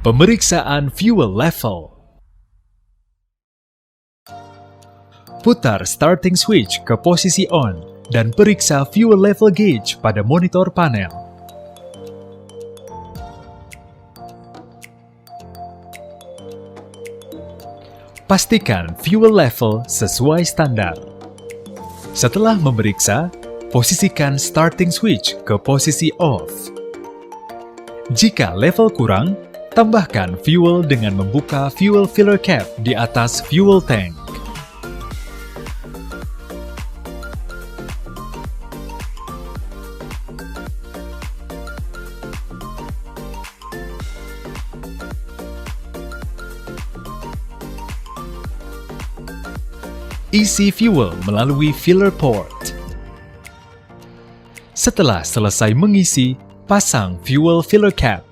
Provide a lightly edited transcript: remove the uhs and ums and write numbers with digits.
Pemeriksaan fuel level. Putar starting switch ke posisi on dan periksa fuel level gauge pada monitor panel. Pastikan fuel level sesuai standar. Setelah memeriksa, posisikan starting switch ke posisi off. Jika level kurang, tambahkan fuel dengan membuka fuel filler cap di atas fuel tank. Isi fuel melalui filler port. Setelah selesai mengisi, pasang fuel filler cap.